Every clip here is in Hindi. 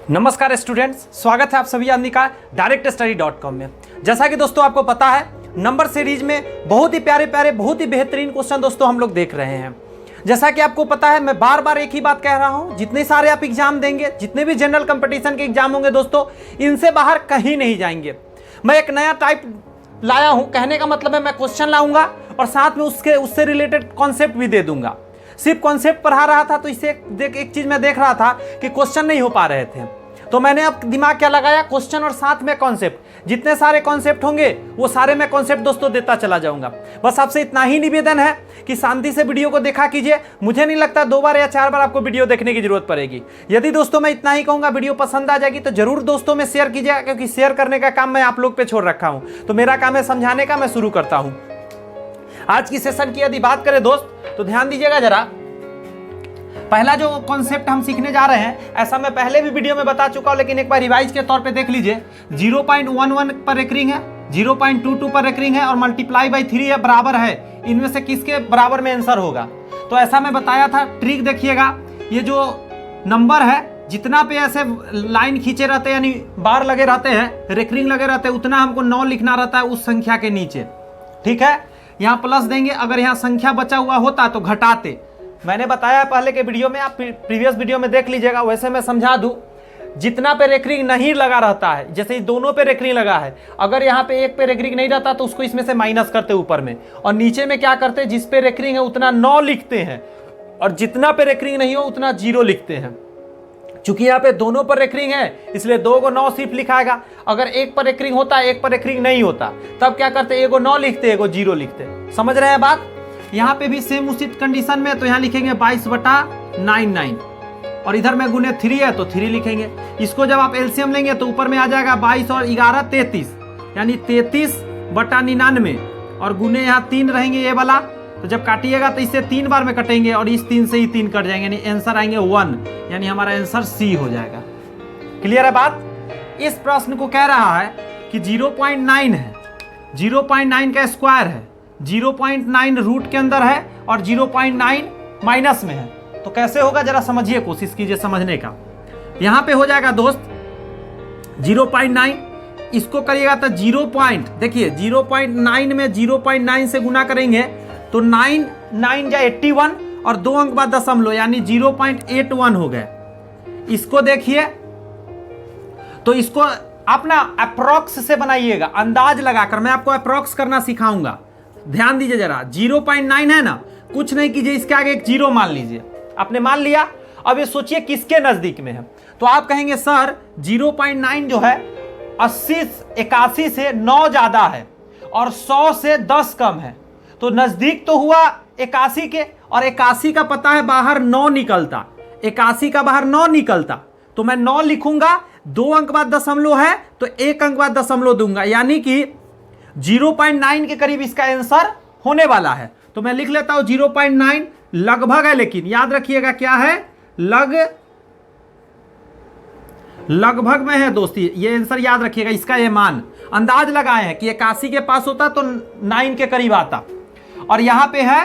नमस्कार स्टूडेंट्स, स्वागत है आप सभी आदमी का directstudy.com में। जैसा कि दोस्तों आपको पता है, नंबर सीरीज में बहुत ही प्यारे प्यारे बहुत ही बेहतरीन क्वेश्चन दोस्तों हम लोग देख रहे हैं। जैसा कि आपको पता है, मैं बार बार एक ही बात कह रहा हूं, जितने सारे आप एग्जाम देंगे, जितने भी जनरल कंपटीशन के एग्जाम होंगे दोस्तों, इनसे बाहर कहीं नहीं जाएंगे। मैं एक नया टाइप लाया हूं, कहने का मतलब है मैं क्वेश्चन लाऊंगा और साथ में उससे रिलेटेड कॉन्सेप्ट भी दे दूंगा। सिर्फ कॉन्सेप्ट पढ़ा रहा था तो इससे एक चीज मैं देख रहा था कि क्वेश्चन नहीं हो पा रहे थे, तो मैंने अब दिमाग क्या लगाया, क्वेश्चन और साथ में कॉन्सेप्ट। जितने सारे कॉन्सेप्ट होंगे वो सारे मैं कॉन्सेप्ट दोस्तों देता चला जाऊंगा। बस आपसे इतना ही निवेदन है कि शांति से वीडियो को देखा कीजिए। मुझे नहीं लगता 2 बार या 4 बार आपको वीडियो देखने की जरूरत पड़ेगी। यदि दोस्तों मैं इतना ही कहूंगा, वीडियो पसंद आ जाएगी तो जरूर दोस्तों में शेयर कीजिएगा, क्योंकि शेयर करने का काम मैं आप लोग पे छोड़ रखा हूं। तो मेरा काम है समझाने का, मैं शुरू करता हूं। आज की सेशन की यदि बात करें दोस्त, तो ध्यान दीजिएगा जरा। पहला जो कॉन्सेप्ट हम सीखने जा रहे हैं, ऐसा मैं पहले भी वीडियो में बता चुका हूं, लेकिन एक बार रिवाइज के तौर पे देख लीजिए। 0.11 पर रेकरिंग है, 0.22 पर रेकरिंग है और मल्टीप्लाई बाई 3 है, बराबर है। इनमें से किसके बराबर में आंसर होगा? तो ऐसा मैं बताया था। ट्रिक देखिएगा, ये जो नंबर है, जितना पे ऐसे लाइन खींचे रहते हैं यानी बार लगे रहते हैं, रेकरिंग लगे रहते हैं, उतना हमको 9 लिखना रहता है उस संख्या के नीचे। ठीक है, यहाँ प्लस देंगे, अगर यहाँ संख्या बचा हुआ होता तो घटाते। मैंने बताया पहले के वीडियो में, आप प्रीवियस वीडियो में देख लीजिएगा। वैसे मैं समझा दूं, जितना पे रेकरिंग नहीं लगा रहता है, जैसे दोनों पे रेकरिंग लगा है, अगर यहाँ पे एक पे रेकरिंग नहीं रहता तो उसको इसमें से माइनस करते ऊपर में, और नीचे में क्या करते, जिस पे रेकरिंग है उतना 9 लिखते हैं, और जितना पे रेकरिंग नहीं हो उतना 0 लिखते हैं। चूंकि यहाँ पे दोनों पर रेकरिंग है, इसलिए 2 को 9 सिर्फ लिखाएगा। अगर एक पर रेकरिंग होता, एक पर रेकरिंग नहीं होता, तब क्या करते, एक को 9 लिखते, एक को 0 लिखते। समझ रहे हैं बात? यहाँ पे भी सेम उसी कंडीशन में, तो यहाँ लिखेंगे 22/99, और इधर में गुने 3 है तो 3 लिखेंगे। इसको जब आप एलसीएम लेंगे तो ऊपर में आ जाएगा 22 और 11 33, यानी 33/99, और गुने यहाँ 3 रहेंगे ये वाला। तो जब काटिएगा तो इससे 3 बार में कटेंगे और इस 3 से ही 3 कट जाएंगे, यानी आंसर आएंगे 1, यानी हमारा आंसर सी हो जाएगा। क्लियर है बात? इस प्रश्न को कह रहा है कि 0.9 है, 0.9 का स्क्वायर है, 0.9 रूट के अंदर है और 0.9 माइनस में है। तो कैसे होगा जरा समझिए, कोशिश कीजिए समझने का। यहां पे हो जाएगा दोस्त 0.9, इसको करिएगा तो 0. देखिए 0.9 में 0.9 से गुना करेंगे तो 9 या 81 और 2 अंक बाद दशमलव, यानी 0.81 हो गए। इसको देखिए, तो इसको आप ना अप्रोक्स से बनाइएगा, अंदाज लगाकर। मैं आपको अप्रोक्स करना सिखाऊंगा, ध्यान दीजिए जरा। 0.9 है ना, कुछ नहीं कीजिए, इसके आगे एक 0 मान लीजिए। आपने मान लिया, अब ये सोचिए किसके नजदीक में है। तो आप कहेंगे सर 0.9 जो है 81 से 9 ज्यादा है और 100 से 10 कम है, तो नजदीक तो हुआ 81 के, और 81 का पता है बाहर 9 निकलता, 81 का बाहर 9 निकलता, तो मैं 9 लिखूंगा। 2 अंक बाद दशमलव है तो 1 अंक बाद दशमलव दूंगा, यानी कि 0.9 के करीब इसका आंसर होने वाला है। तो मैं लिख लेता हूं 0.9 लगभग है, लेकिन याद रखिएगा क्या है, लगभग में है दोस्ती। ये आंसर याद रखिएगा, इसका ये मान अंदाज लगाए हैं कि 81 के पास होता तो 9 के करीब आता, और यहां पे है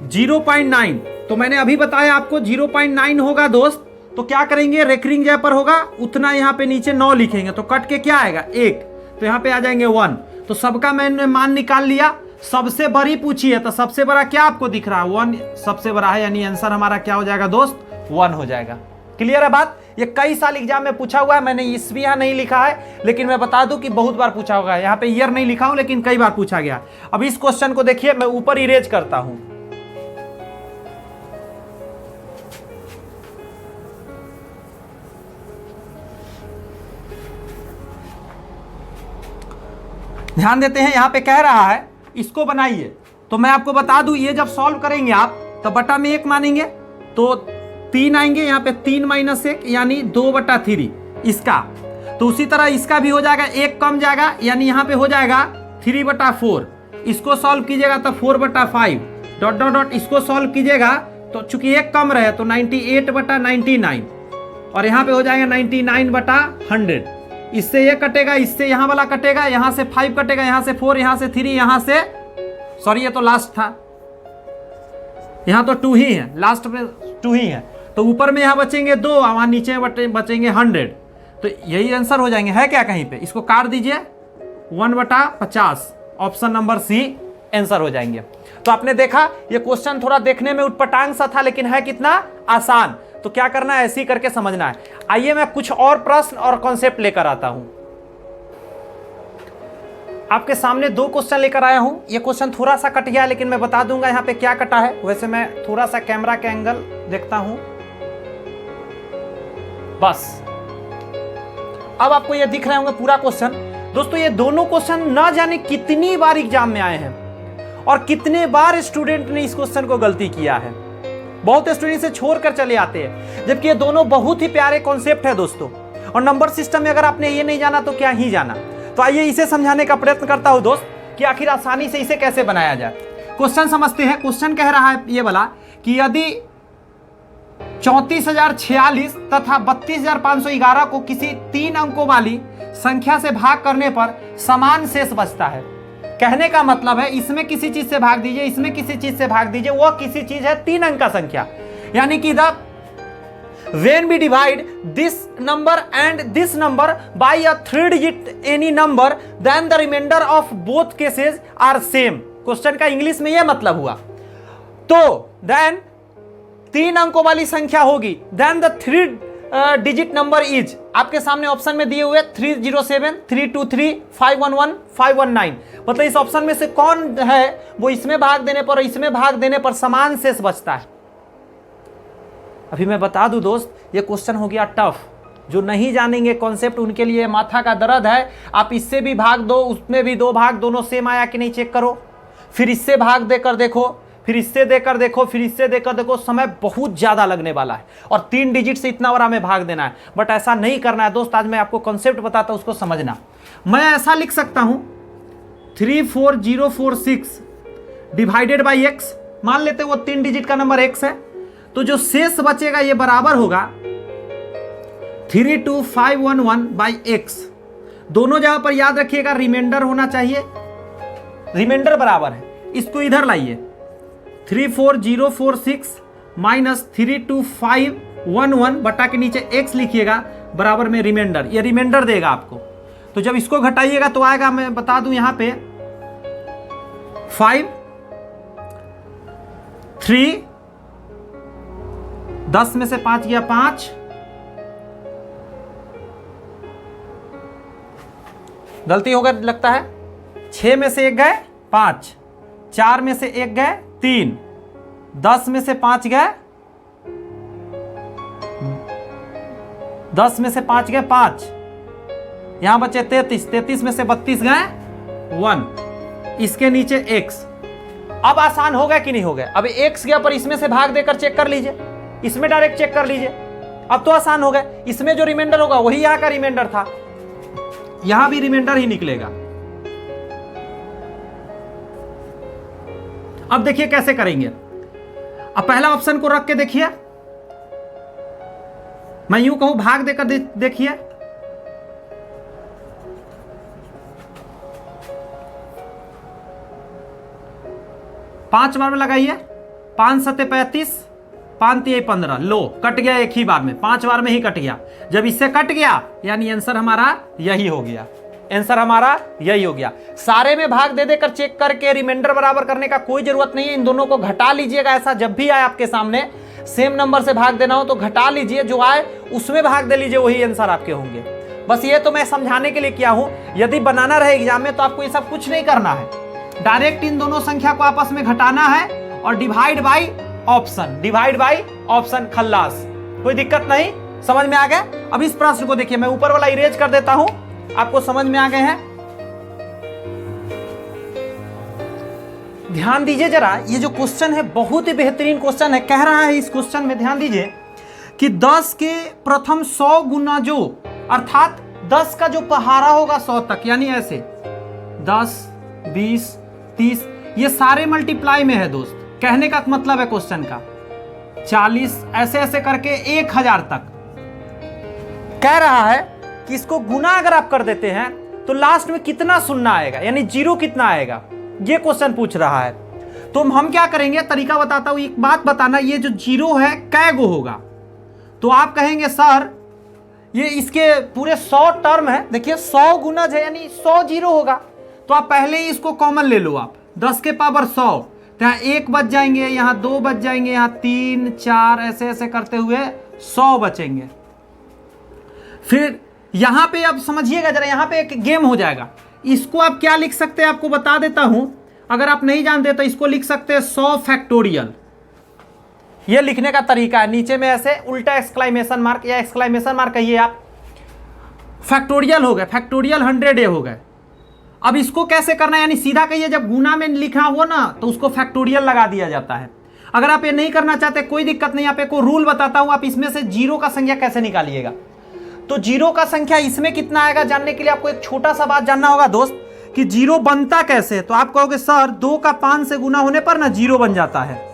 0.9। तो मैंने अभी बताया आपको 0.9 होगा दोस्त। तो क्या करेंगे, रेकरिंग जहां पर होगा उतना यहां पे नीचे 9 लिखेंगे, तो कट के क्या आएगा 1, तो यहां पे आ जाएंगे 1। तो सबका मैंने मान निकाल लिया। सबसे बड़ी पूछी है तो सबसे बड़ा क्या आपको दिख रहा है, 1 सबसे बड़ा है, यानी आंसर हमारा क्या हो जाएगा दोस्त, 1 हो जाएगा। क्लियर है बात? ये कई साल एग्जाम में पूछा हुआ है, मैंने ईस्वी यहाँ नहीं लिखा है, लेकिन मैं बता दूं कि बहुत बार पूछा होगा। यहाँ पे ईयर नहीं लिखा हूं, लेकिन कई बार पूछा गया। अब इस क्वेश्चन को देखिए, मैं ऊपर इरेज करता हूं। ध्यान देते हैं, यहां पे कह रहा है इसको बनाइए। तो मैं आपको बता दूं, ये जब सॉल्व करेंगे आप तो बटा में 1 मानेंगे तो 3 आएंगे, यहां पे 3 - 1 यानी 2/3 इसका। तो उसी तरह इसका भी हो जाएगा, 1 कम जाएगा, यानी यहां पे हो जाएगा 3/4। इसको सॉल्व कीजिएगा तो 4/5 ... इसको सॉल्व कीजिएगा तो चूंकि 1 कम रहे तो 98/99, और यहां पे हो जाएगा 99/100। इससे ये कटेगा, इससे यहां वाला कटेगा, यहां से 5 कटेगा, यहां से 4, यहां से 3, यहां से सॉरी ये तो लास्ट था, यहां तो 2 ही है, लास्ट में 2 ही है। तो ऊपर में यहां बचेंगे 2, वहां नीचे बचेंगे 100। तो यही आंसर हो जाएंगे, है क्या कहीं पे? इसको काट दीजिए, 1/50, ऑप्शन नंबर सी आंसर हो जाएंगे। तो आपने देखा ये क्वेश्चन थोड़ा देखने में उटपटांग सा था, लेकिन है कितना आसान। तो क्या करना है, ऐसे ही करके समझना है। आइए मैं कुछ और प्रश्न और कॉन्सेप्ट लेकर आता हूं। आपके सामने 2 क्वेश्चन लेकर आया हूं। ये क्वेश्चन थोड़ा सा कट गया, लेकिन मैं बता दूंगा यहाँ पे क्या कटा है। वैसे मैं थोड़ा सा कैमरा के एंगल देखता हूं, बस अब आपको ये दिख रहे होंगे पूरा क्वेश्चन। दोस्तों ये दोनों क्वेश्चन ना जाने कितनी बार एग्जाम में आए हैं और कितने बार स्टूडेंट ने इस क्वेश्चन को गलती किया है। बहुत स्टूडेंट इसे छोड़कर चले आते हैं, जबकि ये दोनों बहुत ही प्यारे कॉन्सेप्ट है दोस्तों। और नंबर सिस्टम में अगर आपने ये नहीं जाना तो क्या ही जाना। तो आइए इसे समझाने का प्रयत्न करता हूं दोस्त कि आखिर आसानी से इसे कैसे बनाया जाए। क्वेश्चन समझते हैं। क्वेश्चन कह रहा है ये वाला कि यदि 34,046 तथा 32,511 को किसी 3 अंकों वाली संख्या से भाग करने पर समान शेष बचता है। कहने का मतलब है इसमें किसी चीज से भाग दीजिए, इसमें किसी चीज से भाग दीजिए, वो किसी चीज है 3 अंक का संख्या। यानी कि when we divide this number and this number by a 3 digit any number, then the remainder of both cases are same। Question का इंग्लिश में यह मतलब हुआ। तो then 3 अंकों वाली संख्या होगी, then the 3 digit number is, आपके सामने ऑप्शन में दिए हुए 307, 323, 511, 519। मतलब इस ऑप्शन में से कौन है वो इसमें भाग देने पर और इसमें भाग देने पर समान शेष बचता है। अभी मैं बता दूं दोस्त, ये क्वेश्चन हो गया टफ। जो नहीं जानेंगे कॉन्सेप्ट उनके लिए माथा का दर्द है। आप इससे भी भाग दो, उसमें भी 2 भाग, दोनों सेम आया कि नहीं चेक करो, फिर इससे भाग देकर देखो, फिर इससे देकर देखो, फिर इससे देकर देखो, समय बहुत ज्यादा लगने वाला है। और 3 डिजिट से इतना बड़ा हमें भाग देना है, बट ऐसा नहीं करना है दोस्त। आज मैं आपको कॉन्सेप्ट बताता हूं, उसको समझना। मैं ऐसा लिख सकता हूं 34046 डिवाइडेड बाई एक्स। मान लेते हैं वो 3 डिजिट का नंबर एक्स है, तो जो शेष बचेगा ये बराबर होगा 32511 बाई एक्स। दोनों जगह पर याद रखिएगा रिमाइंडर होना चाहिए, रिमाइंडर बराबर है। इसको इधर लाइए, 34046 माइनस 32511 बटा के नीचे x लिखिएगा, बराबर में रिमाइंडर। ये रिमाइंडर देगा आपको। तो जब इसको घटाइएगा तो आएगा, मैं बता दूं यहां पे 5 3, 10 में से 5 गया 5, गलती हो गई लगता है, 6 में से 1 गए 5, 4 में से 1 गए 3, 10 में से 5 गए, 10 में से 5 गए 5, यहां बचे 33, 33 में से 32 गए 1, इसके नीचे x। अब आसान हो गया कि नहीं हो गया? अब x गया पर इसमें से भाग देकर चेक कर लीजिए, इसमें डायरेक्ट चेक कर लीजिए। अब तो आसान हो गया। इसमें जो रिमाइंडर होगा वही यहां का रिमाइंडर था, यहां भी रिमाइंडर ही निकलेगा। अब देखिए कैसे करेंगे। अब पहला ऑप्शन को रख के देखिए, मैं यूं कहूं भाग देकर देखिए। पांच बार में लगाइए, 5 सत्ते 35, 5 तिये 15, लो कट गया एक ही बार में, 5 बार में ही कट गया। जब इससे कट गया यानी आंसर हमारा यही हो गया, आंसर हमारा यही हो गया। सारे में भाग दे देकर चेक करके रिमाइंडर बराबर करने का कोई जरूरत नहीं है। इन दोनों को घटा लीजिएगा। ऐसा जब भी आए आपके सामने सेम नंबर से भाग देना हो तो घटा लीजिए, जो आए उसमें भाग दे लीजिए, वही आंसर आपके होंगे। बस ये तो मैं समझाने के लिए किया हूं। यदि बनाना रहे एग्जाम में तो आपको ये सब कुछ नहीं करना है, डायरेक्ट इन दोनों संख्या को आपस में घटाना है और divide by option, divide by option, खल्लास। कोई दिक्कत नहीं, समझ में आ गया। अब इस प्रश्न को देखिए, मैं ऊपर वाला इरेज कर देता हूं, आपको समझ में आ गए हैं। ध्यान दीजिए जरा, ये जो क्वेश्चन है बहुत ही बेहतरीन क्वेश्चन है। कह रहा है इस क्वेश्चन में, ध्यान दीजिए कि 10 के प्रथम 100 गुना जो, अर्थात 10 का जो पहाड़ा होगा 100 तक, यानी ऐसे 10, 20, 30, ये सारे मल्टीप्लाई में है दोस्त। कहने का मतलब है क्वेश्चन का 40, ऐसे ऐसे करके 1000 तक। कह रहा है कि इसको गुना अगर आप कर देते हैं तो लास्ट में कितना शून्य आएगा, यानी जीरो कितना आएगा, ये क्वेश्चन पूछ रहा है। तो हम क्या करेंगे, तरीका बताता हूं। एक बात बताना, ये जो जीरो है कै गो होगा? तो आप कहेंगे सर ये इसके पूरे 100 टर्म है, देखिए 100 गुणज है यानी 100 जीरो होगा। तो आप पहले ही इसको कॉमन ले लो, आप 10 के पावर 100, तो यहाँ 1 बच जाएंगे, यहाँ 2 बच जाएंगे, यहाँ 3 4 ऐसे ऐसे करते हुए 100 बचेंगे। फिर यहाँ पे अब समझिएगा जरा, यहाँ पे एक गेम हो जाएगा। इसको आप क्या लिख सकते हैं आपको बता देता हूं, अगर आप नहीं जानते तो इसको लिख सकते हैं 100 फैक्टोरियल। ये लिखने का तरीका है, नीचे में ऐसे उल्टा एक्सक्लामेशन मार्क या एक्सक्लामेशन मार्क कहिए आप, फैक्टोरियल हो गए, फैक्टोरियल 100 हो गए। अब इसको कैसे करना है, यानी सीधा कहिए, जब गुना में लिखा हो ना तो उसको फैक्टोरियल लगा दिया जाता है। अगर आप ये नहीं करना चाहते कोई दिक्कत नहीं, आप एक रूल बताता हूं, आप इसमें से जीरो का संख्या कैसे निकालिएगा। तो जीरो का संख्या इसमें कितना आएगा जानने के लिए आपको एक छोटा सा बात जानना होगा दोस्त, कि जीरो बनता कैसे। तो आप कहोगे सर 2 का 5 से गुना होने पर ना जीरो बन जाता है।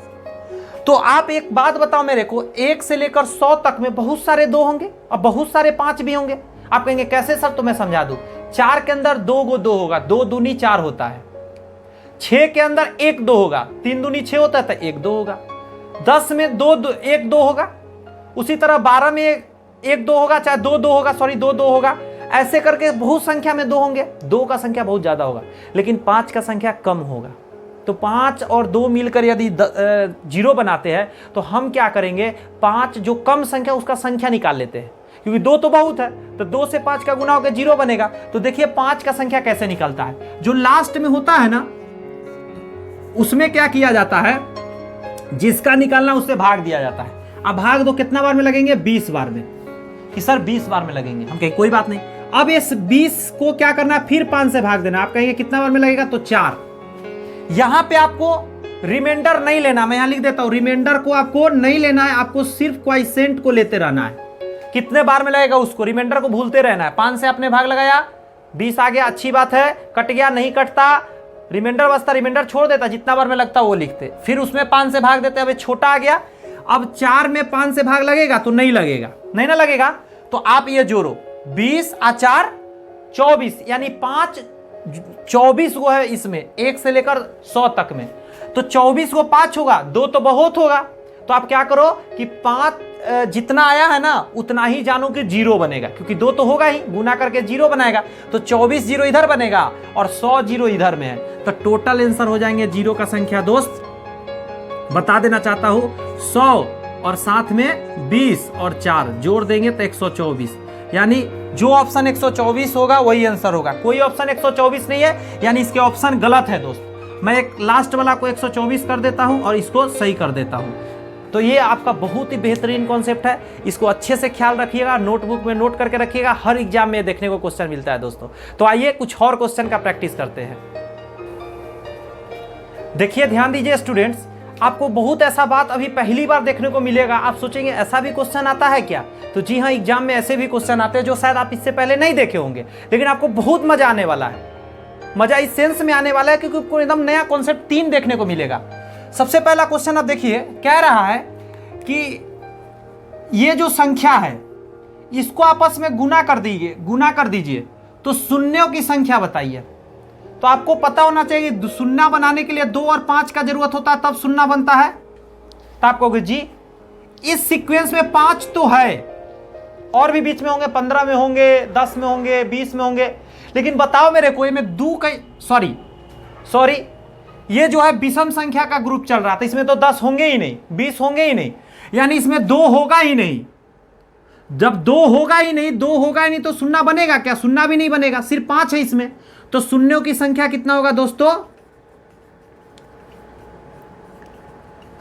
तो आप एक बात बताओ मेरे को, 1 से लेकर 100 तक में बहुत सारे 2 होंगे और बहुत सारे 5 भी होंगे। आप कहेंगे कैसे सर, तो मैं समझा दूं। 4 के अंदर 2 गो 2 होगा, 2 दूनी 4 होता है। 6 के अंदर 1 2 होगा, 3 दूनी 6 होता है, तो 1 2 होगा। 10 में 1 2 होगा, उसी तरह 12 में 1 2 होगा, चाहे 2 2 होगा, सॉरी 2 2 होगा। ऐसे करके बहुत संख्या में 2 होंगे। 2 का संख्या बहुत ज्यादा होगा, लेकिन 5 का संख्या कम होगा। तो 5 और 2 मिलकर यदि जीरो बनाते हैं तो हम क्या करेंगे, 5 जो कम संख्या उसका संख्या निकाल लेते हैं, क्योंकि 2 तो बहुत है, तो 2 से 5 का गुना होकर जीरो बनेगा। तो देखिए 5 का संख्या कैसे निकलता है, जो लास्ट में होता है ना उसमें क्या किया जाता है, जिसका निकालना उससे भाग दिया जाता है। अब भाग दो कितना बार में लगेंगे, 20 बार में, कि सर 20 बार में लगेंगे। हम कहें कोई बात नहीं, अब इस 20 को क्या करना है, फिर 5 से भाग देना। आप कहेंगे कितना बार में लगेगा, तो 4। यहां पे आपको रिमाइंडर नहीं लेना, मैं यहां लिख देता हूं, रिमाइंडर को आपको नहीं लेना है, आपको सिर्फ क्वाइसेंट को लेते रहना है। कितने बार में लगेगा उसको, रिमाइंडर को भूलते रहना है। 5 से आपने भाग लगाया, 20 आ गया, अच्छी बात है, कट गया नहीं कटता, रिमाइंडर बचता, रिमाइंडर छोड़ देता, जितना बार में लगता वो लिखते, फिर उसमें 5 से भाग देते। अब छोटा आ गया, अब 4 में 5 से भाग लगेगा तो नहीं लगेगा, नहीं ना लगेगा। तो आप ये जोड़ो, 20 और 4 24, यानी 5 24 को है इसमें, 1 से लेकर 100 तक में। तो 24 को 5 होगा, 2 तो बहुत होगा। तो आप क्या करो कि 5 जितना आया है ना उतना ही जानो कि जीरो बनेगा, क्योंकि 2 तो होगा ही, गुना करके जीरो बनाएगा। तो 24 जीरो इधर बनेगा और 100 जीरो इधर में है, तो टोटल आंसर हो जाएंगे जीरो का संख्या। दोस्त बता देना चाहता हूं, 100 और साथ में 20 और 4 जोड़ देंगे तो 124, यानी जो ऑप्शन 124 होगा वही आंसर होगा। कोई ऑप्शन 124 नहीं है, यानी इसके ऑप्शन गलत है दोस्त। मैं एक लास्ट वाला को 124 कर देता हूं और इसको सही कर देता हूं। तो ये आपका बहुत ही बेहतरीन कॉन्सेप्ट है, इसको अच्छे से ख्याल रखिएगा, नोटबुक में नोट करके रखिएगा, हर एग्जाम में देखने को क्वेश्चन मिलता है दोस्तों। तो आइए कुछ और क्वेश्चन का प्रैक्टिस करते हैं। देखिए ध्यान दीजिए स्टूडेंट्स, आपको बहुत ऐसा बात अभी पहली बार देखने को मिलेगा। आप सोचेंगे ऐसा भी क्वेश्चन आता है क्या, तो जी हाँ, एग्जाम में ऐसे भी क्वेश्चन आते हैं जो शायद आप इससे पहले नहीं देखे होंगे, लेकिन आपको बहुत मजा आने वाला है। मजा इस सेंस में आने वाला है क्योंकि आपको एकदम नया कॉन्सेप्ट 3 देखने को मिलेगा। सबसे पहला क्वेश्चन आप देखिए, कह रहा है कि ये जो संख्या है इसको आपस में गुना कर दीजिए तो शून्यों की संख्या बताइए। तो आपको पता होना चाहिए कि शून्य बनाने के लिए 2 और 5 का जरूरत होता है, तब शून्य बनता है। तो आप कहोगे जी इस सीक्वेंस में 5 तो है, और भी बीच में होंगे, 15 में होंगे, 10 में होंगे, 20 में होंगे, लेकिन बताओ मेरे को में सॉरी ये जो है विषम संख्या का ग्रुप चल रहा था, इसमें तो 10 होंगे ही नहीं, 20 होंगे ही नहीं, यानी इसमें 2 होगा ही नहीं। जब 2 होगा ही नहीं तो शून्य बनेगा क्या, शून्य भी नहीं बनेगा, सिर्फ 5 है इसमें। तो शून्यों की संख्या कितना होगा दोस्तों,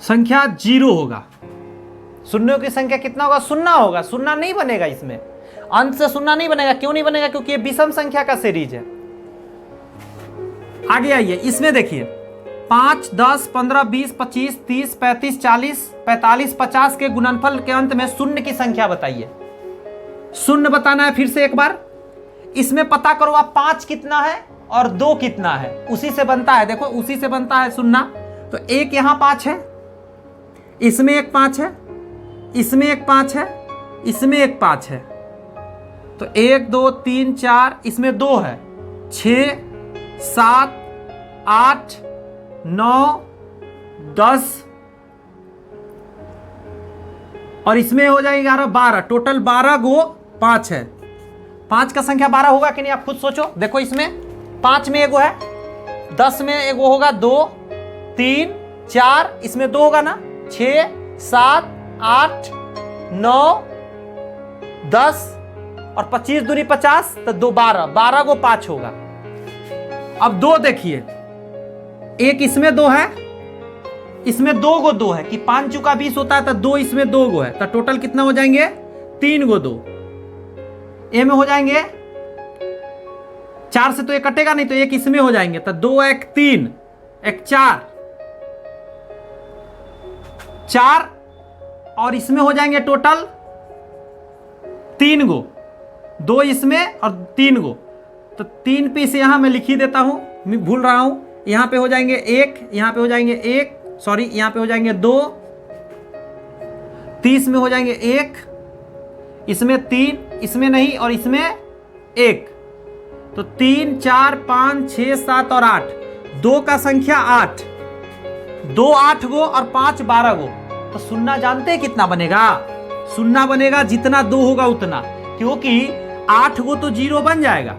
संख्या 0 होगा। शून्यों की संख्या कितना होगा, 0 होगा, शून्य नहीं बनेगा इसमें, अंत से शून्य नहीं बनेगा। क्यों नहीं बनेगा, क्योंकि ये विषम संख्या का सीरीज है। आगे आइए, इसमें देखिए 5 10 15 20 25 30 35 40 45 50 के गुणनफल के अंत में शून्य की संख्या बताइए। शून्य बताना है, फिर से एक बार इसमें पता करो आप 5 कितना है और 2 कितना है, उसी से बनता है। देखो उसी से बनता है शून्य। तो एक यहां 5 है, इसमें एक 5 है, इसमें एक 5 है, इसमें एक 5 है, तो 1 2 3 4, इसमें 2 है, 6 7 8 9 10 और इसमें हो जाएगा 11 12, टोटल 12 गो 5 है, 5 का संख्या 12 होगा कि नहीं आप खुद सोचो। देखो इसमें 5 में एगो है, 10 में एगो होगा 2 3 4, इसमें 2 होगा ना, 6 7 8 9 10 और 25 दूनी 50 तो 2 12, 12 को 5 होगा। अब 2 देखिए, एक इसमें 2 है, इसमें 2 गो 2 है कि 5 चुका 20 होता है, तो 2 इसमें 2 गो है, तो टोटल कितना हो जाएंगे 3 गो 2। ए में हो जाएंगे 4 से तो ये कटेगा नहीं, तो एक इसमें हो जाएंगे, तो 2 1 3 1 4 और इसमें हो जाएंगे टोटल 3 गो, 2 इसमें और 3 गो, तो 3 पीस यहां मैं लिख ही देता हूं, मैं भूल रहा हूं। यहां पे हो जाएंगे 1, यहां पे हो जाएंगे 1, सॉरी यहां पे हो जाएंगे 2, 30 में हो जाएंगे 1, इसमें 3, इसमें नहीं और इसमें 1, तो 3 4 5 6 7 और 8, 2 का संख्या 8, 2 8 गो और 5 12 गो, तो सुन्ना जानते हैं कितना बनेगा? सुन्ना बनेगा जितना 2 होगा उतना, क्योंकि 8 गो तो 0 बन जाएगा,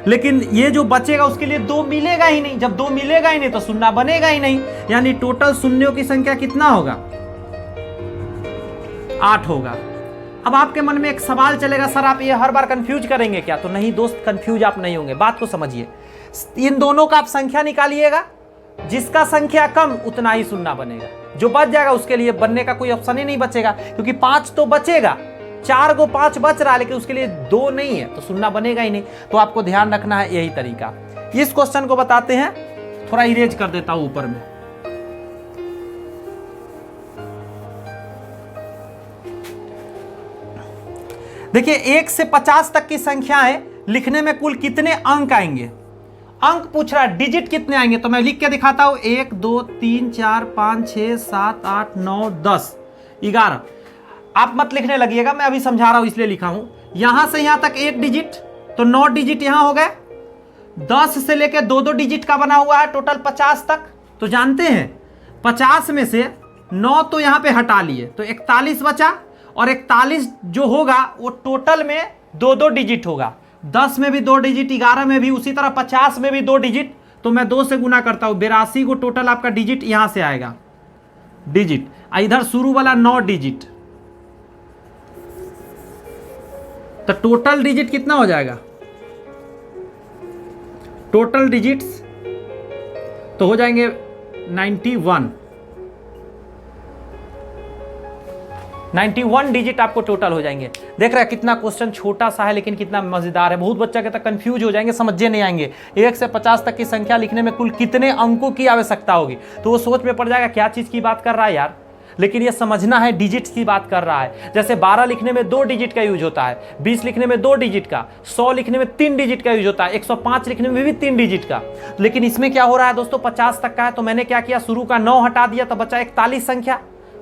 लेकिन ये जो बचेगा उसके लिए 2 मिलेगा ही नहीं। जब 2 मिलेगा ही नहीं तो सुन्ना बनेगा ही नहीं, यानी टोटल शून्यों की संख्या कितना होगा? 8 होगा। अब आपके मन में एक सवाल चलेगा, सर आप ये हर बार कंफ्यूज करेंगे क्या? तो नहीं दोस्त, कंफ्यूज आप नहीं होंगे, बात को समझिए। इन दोनों का आप संख्या निकालिएगा, जिसका संख्या कम उतना ही शून्य बनेगा, जो बच जाएगा उसके लिए बनने का कोई ऑप्शन ही नहीं बचेगा, क्योंकि 5 तो बचेगा, 4 को 5 बच रहा है, लेकिन उसके लिए 2 नहीं है, तो शून्य बनेगा ही नहीं। तो आपको ध्यान रखना है यही तरीका। इस क्वेश्चन को बताते हैं, थोड़ा इरेज कर देता हूं ऊपर में। देखिए 1 से 50 तक की संख्याएं लिखने में कुल कितने अंक आएंगे? अंक पूछ रहा है, डिजिट कितने आएंगे, तो मैं लिख के दिखाता हूं। 1 2 3 4 5 6 7 8 9 10 11। आप मत लिखने लगिएगा, मैं अभी समझा रहा हूं इसलिए लिखा हूं। यहां से यहां तक 1 डिजिट, तो 9 डिजिट यहां हो गए। 10 से लेकर 2-2 डिजिट का बना हुआ है टोटल 50 तक। तो जानते हैं 50 में से 9 तो यहां पे हटा लिए, तो 41 बचा, और 41 जो होगा वो टोटल में 2-2 डिजिट होगा। 10 में भी 2 डिजिट, 11 में भी, उसी तरह 50 में भी 2 डिजिट, तो मैं 2 से गुना करता हूं, 82 को टोटल आपका डिजिट यहां से आएगा डिजिट। इधर शुरू वाला 9 डिजिट, तो टोटल डिजिट कितना हो जाएगा? टोटल डिजिट्स तो हो जाएंगे 91 डिजिट आपको टोटल हो जाएंगे। देख रहे हैं कितना क्वेश्चन छोटा सा है लेकिन कितना मजेदार है। बहुत बच्चा कहता है कंफ्यूज हो जाएंगे, समझे नहीं आएंगे। 1 से 50 तक की संख्या लिखने में कुल कितने अंकों की आवश्यकता होगी, तो वो सोच में पड़ जाएगा क्या चीज की बात कर रहा है यार। लेकिन ये समझना है डिजिट्स की बात कर रहा है। जैसे 12 लिखने में 2 डिजिट का यूज होता है, 20 लिखने में 2 डिजिट का, 100 लिखने में 3 डिजिट का यूज होता है, 105 लिखने में भी 3 डिजिट का। लेकिन इसमें क्या हो रहा है दोस्तों, 50 तक का है, तो मैंने क्या किया, शुरू का 9 हटा दिया, तो बचा 41 संख्या।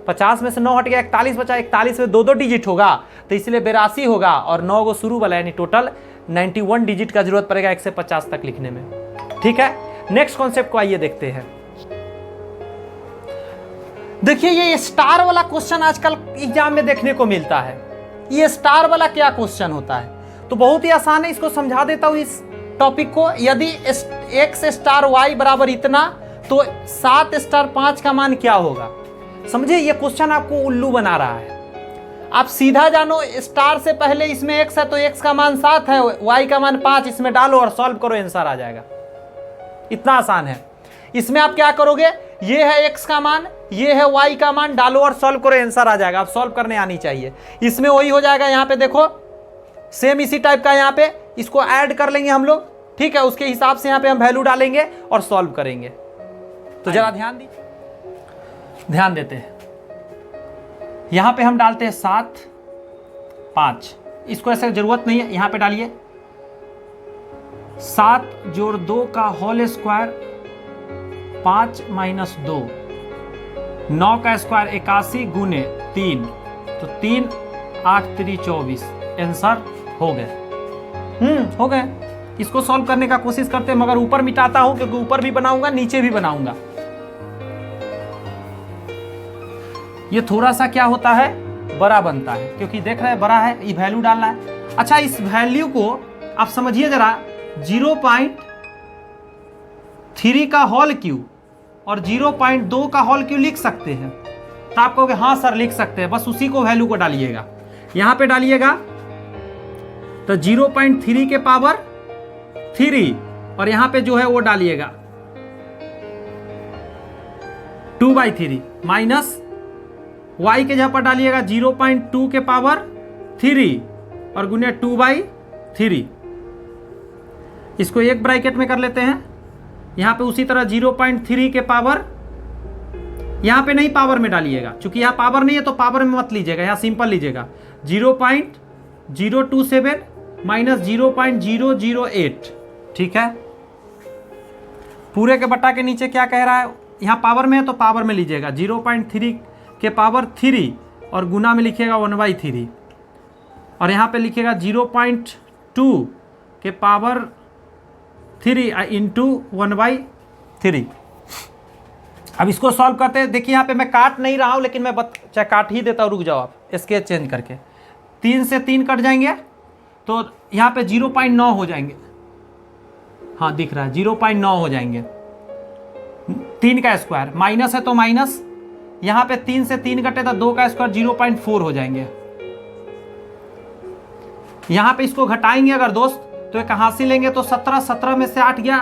50 में से 9 हट गया, 41 बचा। 41 में 2-2 डिजिट होगा, तो इसलिए 82 होगा, और 9 को शुरू वाला, यानी टोटल 91 डिजिट का जरूरत पड़ेगा 1 से 50 तक लिखने में। ठीक है, नेक्स्ट कॉन्सेप्ट को आइए देखते हैं। देखिए ये स्टार वाला क्वेश्चन आजकल एग्जाम में देखने को मिलता है। ये स्टार वाला क्या क्वेश्चन होता है, तो बहुत ही आसान है, इसको समझा देता हूं इस टॉपिक को। यदि x स्टार y बराबर इतना, तो 7 स्टार 5 का मान क्या होगा? समझे, ये क्वेश्चन आपको उल्लू बना रहा है। आप सीधा जानो, स्टार से पहले इसमें x है तो x का मान 7 है, y का मान 5, इसमें डालो और सॉल्व करो, आंसर आ जाएगा। इतना आसान है। इसमें आप क्या करोगे, ये है x का मान, ये है y का मान, डालो और सॉल्व करो, आंसर आ जाएगा। आप सॉल्व करने आनी चाहिए। इसमें वही हो जाएगा, यहाँ पे देखो सेम इसी टाइप का, यहाँ पे इसको ऐड कर लेंगे हम लोग। ठीक है, उसके हिसाब से यहाँ पे हम वैल्यू डालेंगे और सॉल्व करेंगे। तो जरा ध्यान देते हैं। यहां पे हम डालते हैं 7 5, इसको ऐसे जरूरत नहीं है, यहां पे डालिए 7 जोड़ 2 का होल स्क्वायर 5 माइनस 2, 9 का स्क्वायर 81 गुने 3, तो 3 8 3 24, आंसर हो गए। हो गए। इसको सॉल्व करने का कोशिश करते हैं, मगर ऊपर मिटाता हूं क्योंकि ऊपर भी बनाऊंगा नीचे भी बनाऊंगा। ये थोड़ा सा क्या होता है, बड़ा बनता है, क्योंकि देख रहे हैं बड़ा है, ये वैल्यू डालना है। अच्छा, इस वैल्यू को आप समझिए जरा, 0.3 का होल क्यूब और 0.2 का होल क्यूब लिख सकते हैं? तो आप कहोगे हाँ सर लिख सकते हैं, बस उसी को वैल्यू को डालिएगा, यहां पे डालिएगा। तो 0.3 के पावर 3 और यहां पे जो है वो डालिएगा 2/3 माइनस y के जगह पर डालिएगा 0.2 के पावर 3 और गुने 2/3। इसको एक ब्रैकेट में कर लेते हैं। यहां पे उसी तरह 0.3 के पावर, यहां पे नहीं पावर में डालिएगा, क्योंकि यहां पावर नहीं है तो पावर में मत लीजिएगा, यहां सिंपल लीजिएगा। 0.027 माइनस 0.008, ठीक है। पूरे के बट्टा के नीचे क्या कह रहा है, यहां पावर में है तो पावर में लीजिएगा, 0.3 के पावर 3 और गुना में लिखिएगा 1/3 और यहाँ पे लिखिएगा 0.2 के पावर 3 इंटू 1/3। अब इसको सॉल्व करते हैं। देखिए यहाँ पे मैं काट नहीं रहा हूँ, लेकिन मैं चाहे काट ही देता हूँ, रुक जाओ आप, स्केच चेंज करके। 3 से 3 कट जाएंगे तो यहाँ पे 0.9 हो जाएंगे। हाँ दिख रहा है, 0.9 हो जाएंगे। 3 का स्क्वायर माइनस है तो माइनस, यहाँ पे 3 से 3 कटे तो 2 का स्क्वायर 0.4 हो जाएंगे। यहाँ पे इसको घटाएंगे अगर दोस्त तो एक हासिल लेंगे तो 17 में से 8 गया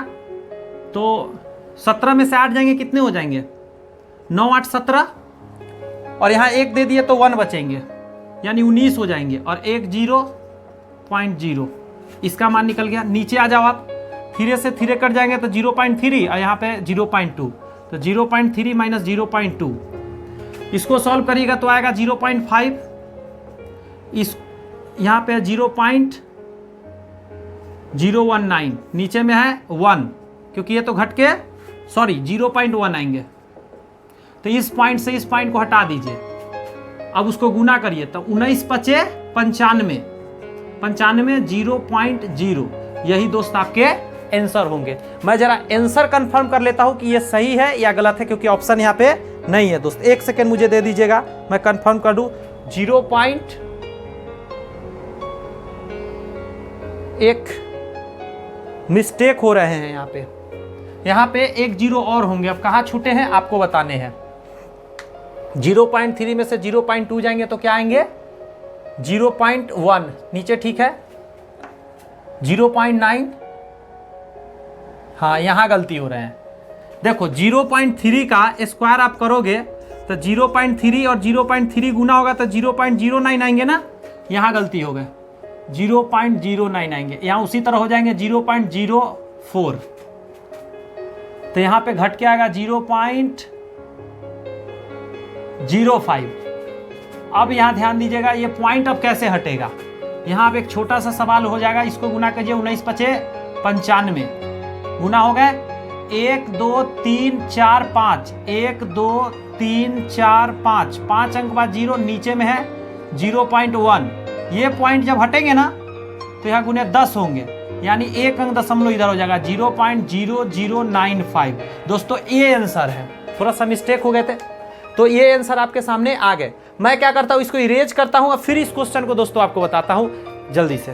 तो 17 में से 8 जाएंगे, कितने हो जाएंगे? 9 8 17 और यहाँ 1 दे दिए तो 1 बचेंगे, यानी 19 हो जाएंगे और 1 0.0 इसका मान निकल गया। नीचे आ जाओ आप, 3 से 3 कट जाएंगे तो 0.3 और यहाँ पे 0.2 तो 0.3 माइनस 0.2, इसको सॉल्व करिएगा तो आएगा 0.5। इस यहाँ पे 0.019, नीचे में है 1 क्योंकि ये तो घट के 0.1 आएंगे। तो इस पॉइंट से इस पॉइंट को हटा दीजिए। अब उसको गुना करिए तो 19 पचे 95, 0.0, यही दोस्त आपके आंसर होंगे। मैं जरा आंसर कंफर्म कर लेता हूं कि ये सही है या गलत है, क्योंकि ऑप्शन यहाँ पे नहीं है दोस्त। 1 सेकेंड मुझे दे दीजिएगा, मैं कंफर्म कर दूं। 1 मिस्टेक हो रहे हैं यहाँ पे 1 0 और होंगे। अब कहाँ छूटे हैं आपको बताने हैं। 0.3 में से 0.2 जाएंगे तो क्या आएंगे? 0.1 नीचे, ठीक है। 0.9, हाँ यहाँ गलती हो रहे हैं। देखो 0.3 का स्क्वायर आप करोगे तो 0.3 और 0.3 गुना होगा तो 0.09 आएंगे ना, यहाँ गलती हो गए, 0.09 आएंगे। यहाँ उसी तरह हो जाएंगे 0.04, तो यहाँ पे घट के आएगा 0.05। अब यहाँ ध्यान दीजिएगा, ये पॉइंट अब कैसे हटेगा। यहाँ अब एक छोटा सा सवाल हो जाएगा, इसको गुना कीजिए। 19 पचे 95 गुना हो गए 1 2 3 4 5, 1 2 3 4 5, 5 अंक बाद 0, नीचे में है 0.1। ये पॉइंट जब हटेंगे ना तो यहाँ गुने 10 होंगे, यानी 1 अंक दशमलव इधर हो जाएगा 0.0095। दोस्तों ये आंसर है, थोड़ा सा मिस्टेक हो गए थे तो ये आंसर आपके सामने आ गए। मैं क्या करता हूँ, इसको इरेज करता हूँ और फिर इस क्वेश्चन को दोस्तों आपको बताता हूँ जल्दी से।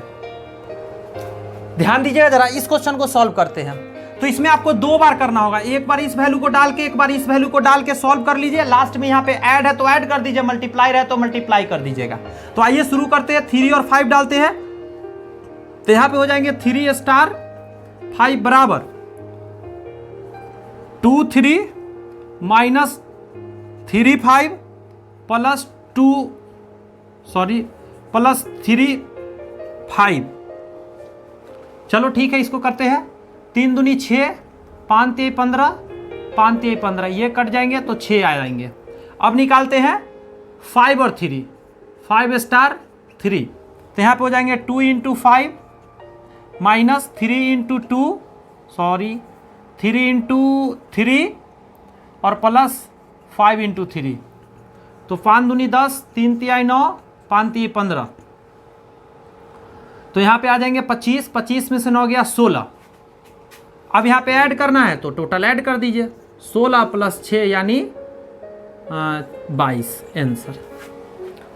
ध्यान दीजिएगा जरा, इस क्वेश्चन को सॉल्व करते हैं। तो इसमें आपको 2 बार करना होगा, एक बार इस वैल्यू को डाल के, एक बार इस वैल्यू को डाल के सॉल्व कर लीजिए। लास्ट में यहाँ पे ऐड है तो ऐड कर दीजिए, मल्टीप्लाई है तो मल्टीप्लाई कर दीजिएगा। तो आइए शुरू करते हैं। 3 और 5 डालते हैं तो यहाँ पे हो जाएंगे 3 स्टार 5 बराबर 2 3 माइनस 3 5 प्लस 3 5। चलो ठीक है, इसको करते हैं। 3 दूनी 6, 5 3 15, 5 3 15, ये कट जाएंगे तो 6 आ जाएंगे। अब निकालते हैं 5 और 3, 5 स्टार 3, तो यहाँ पे हो जाएंगे 2 इंटू 5 माइनस 3 इंटू 2, 3 इंटू 3 और प्लस 5 इंटू 3, तो 5 दूनी 10, 3 तिहाई 9, 5 3 15, तो यहाँ पे आ जाएंगे 25, 25 में से 9 गया 16। अब यहाँ पे ऐड करना है तो टोटल ऐड कर दीजिए, 16 प्लस 6 यानी 22 आंसर।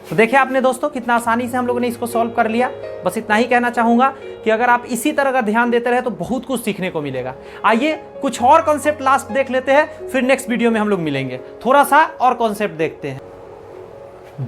तो देखिए आपने दोस्तों कितना आसानी से हम लोगों ने इसको सॉल्व कर लिया। बस इतना ही कहना चाहूँगा कि अगर आप इसी तरह का ध्यान देते रहे तो बहुत कुछ सीखने को मिलेगा। आइए कुछ और कॉन्सेप्ट लास्ट देख लेते हैं, फिर नेक्स्ट वीडियो में हम लोग मिलेंगे। थोड़ा सा और कॉन्सेप्ट देखते हैं।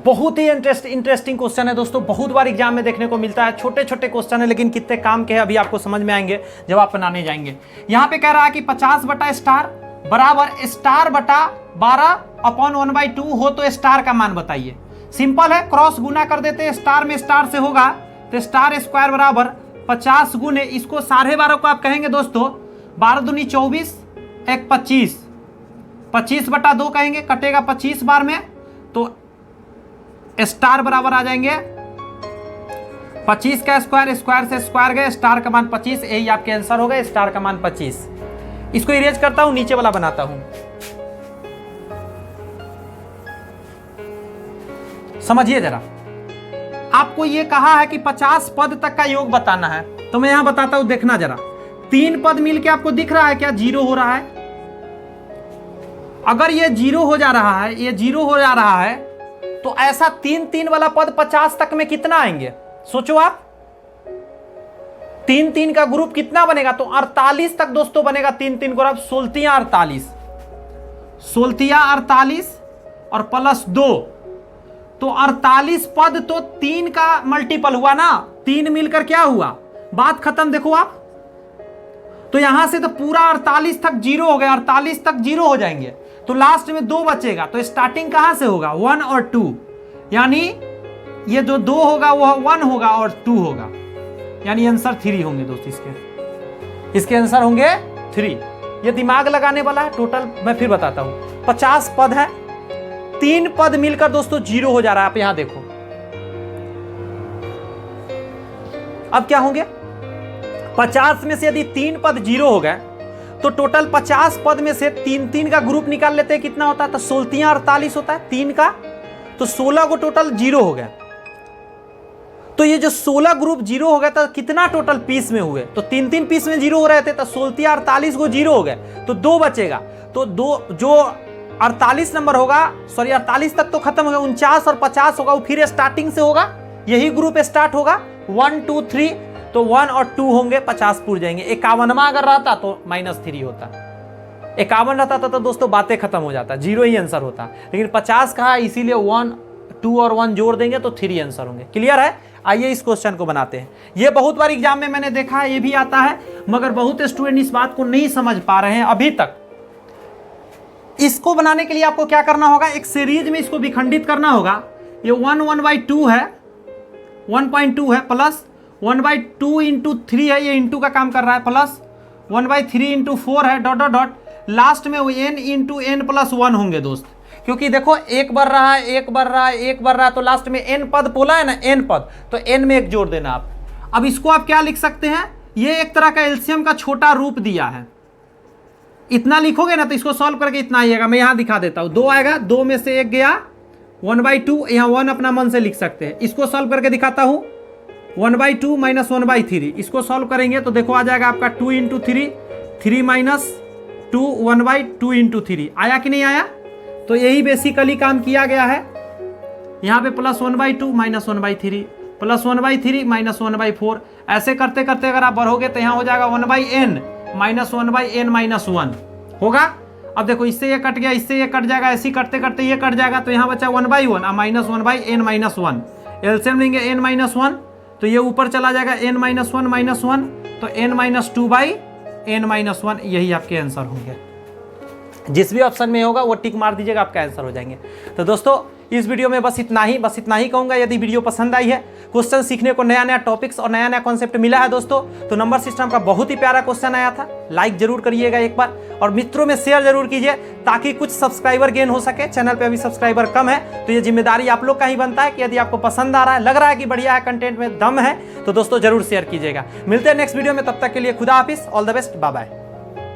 बहुत ही इंटरेस्टिंग क्वेश्चन है दोस्तों, बहुत बार एग्जाम में देखने को मिलता है। छोटे छोटे क्वेश्चन है लेकिन कितने काम के हैं अभी आपको समझ में आएंगे जब आप बनाने जाएंगे। यहाँ पे कह रहा है कि 50 बटा स्टार बराबर स्टार बटा 12/1/2 हो तो स्टार का मान बताइए। सिंपल है, क्रॉस गुना कर देते हैं, स्टार में स्टार से होगा तो स्टार स्क्वायर बराबर 50 गुने इसको 12.5 को आप कहेंगे दोस्तों 12 दूनी 24 एक 25, 25 बटा 2 कहेंगे, कटेगा 25 बार में तो स्टार बराबर आ जाएंगे 25 का स्क्वायर, स्क्वायर से स्क्वायर गए, स्टार का मान 25, यही आपके आंसर होगा, स्टार का मान 25। इसको इरेज करता हूं, नीचे वाला बनाता हूं। समझिए जरा, आपको यह कहा है कि 50 पद तक का योग बताना है, तो मैं यहां बताता हूं, देखना जरा। 3 पद मिलके आपको दिख रहा है क्या 0 हो रहा है? अगर ये 0 हो जा रहा है, ये 0 हो जा रहा है तो ऐसा 3 वाला पद 50 तक में कितना आएंगे? सोचो आप, 3 का ग्रुप कितना बनेगा? तो 48 तक दोस्तों बनेगा। 3 को आप 16 48, 16 48 और प्लस 2 तो 48 पद तो 3 का मल्टीपल हुआ ना, 3 मिलकर क्या हुआ? बात खत्म। देखो आप, तो यहां से तो पूरा 48 तक 0 हो गया, 48 तक 0 हो जाएंगे तो लास्ट में 2 बचेगा। तो स्टार्टिंग कहां से होगा? 1 और 2, यानी ये जो 2 होगा वो 1 होगा और 2 होगा, यानी आंसर 3 होंगे दोस्तों। इसके आंसर होंगे 3। ये दिमाग लगाने वाला है। टोटल मैं फिर बताता हूं, 50 पद है, 3 पद मिलकर दोस्तों 0 हो जा रहा है। आप यहां देखो, अब क्या होंगे? 50 में से यदि 3 पद 0 हो गए तो टोटल 50 पद में से 3 का ग्रुप निकाल लेते हैं, कितना होता है? तो 16 48 होता है 3 का, तो 16 को टोटल 0 हो गया। तो ये जो 16 ग्रुप 0 हो गया था, कितना टोटल पीस में हुए? तो 3 पीस में 0 हो रहे थे, तो 16 48 को 0 हो गए तो 2 बचेगा। तो 2 जो 48 नंबर होगा, सॉरी 48 तक तो खत्म हो गया, 49 और 50 होगा, वो फिर स्टार्टिंग से होगा, यही ग्रुप स्टार्ट होगा 1 2 3, तो 1 और 2 होंगे, 50 पूर जाएंगे। 51वां अगर रहता तो -3 होता, 51 रहता था तो दोस्तों बातें खत्म हो जाता, 0 ही आंसर होता। लेकिन 50 कहा, इसीलिए 1 2 और 1 जोड़ देंगे तो 3 आंसर होंगे। क्लियर है? आइए इस क्वेश्चन को बनाते हैं। ये बहुत बार एग्जाम में मैंने देखा है, ये भी आता है, मगर बहुत स्टूडेंट इस बात को नहीं समझ पा रहे हैं अभी तक। इसको बनाने के लिए आपको क्या करना होगा? एक सीरीज में इसको विखंडित करना होगा। ये 1/2 है, 1.2 है, प्लस 1/2 इंटू 3 है, ये इंटू का काम कर रहा है, प्लस 1/3 इंटू 4 है, डॉट डॉट डॉट, लास्ट में वो n इंटू n प्लस 1 होंगे दोस्त। क्योंकि देखो एक बढ़ रहा है, एक बढ़ रहा है, एक बढ़ रहा है, तो लास्ट में n पद बोला है ना, n पद, तो n में 1 जोड़ देना आप। अब इसको आप क्या लिख सकते हैं? ये एक तरह का एलसीएम का छोटा रूप दिया है। इतना लिखोगे ना तो इसको सॉल्व करके इतना आएगा। मैं यहां दिखा देता हूं, 2 आएगा, 2 में से 1 गया, 1/2, यहाँ 1 अपना मन से लिख सकते हैं। इसको सॉल्व करके दिखाता हूं, 1/2 माइनस 1/3, इसको सॉल्व करेंगे तो देखो आ जाएगा आपका 2 इंटू 3, 3 माइनस 2, 1/2 इंटू 3 आया कि नहीं आया? तो यही बेसिकली काम किया गया है। यहाँ पे प्लस 1/2 माइनस 1/3, प्लस 1/3 माइनस 1/4, ऐसे करते करते अगर आप बढ़ोगे तो यहाँ हो जाएगा 1/n माइनस 1/n माइनस 1 होगा। अब देखो इससे ये कट गया, इससे ये कट जाएगा, ऐसे करते करते ये कट जाएगा, तो यहाँ बचा 1/1 माइनस 1/n माइनस 1, एलसीएम लेंगे n माइनस 1 तो ये ऊपर चला जाएगा n माइनस 1 माइनस 1, तो n माइनस 2/n माइनस 1, यही आपके आंसर होंगे। जिस भी ऑप्शन में होगा वो टिक मार दीजिएगा, आपका आंसर हो जाएंगे। तो दोस्तों इस वीडियो में बस इतना ही कहूँगा। यदि वीडियो पसंद आई है, क्वेश्चन सीखने को नया नया टॉपिक्स और नया नया कॉन्सेप्ट मिला है दोस्तों, तो नंबर सिस्टम का बहुत ही प्यारा क्वेश्चन आया था, लाइक जरूर करिएगा एक बार, और मित्रों में शेयर जरूर कीजिए ताकि कुछ सब्सक्राइबर गेन हो सके। चैनल पे अभी सब्सक्राइबर कम है, तो ये जिम्मेदारी आप लोग का ही बनता है कि यदि आपको पसंद आ रहा है, लग रहा है कि बढ़िया है, कंटेंट में दम है, तो दोस्तों जरूर शेयर कीजिएगा। मिलते हैं नेक्स्ट वीडियो में, तब तक के लिए खुदा हाफिज, all the best, bye bye.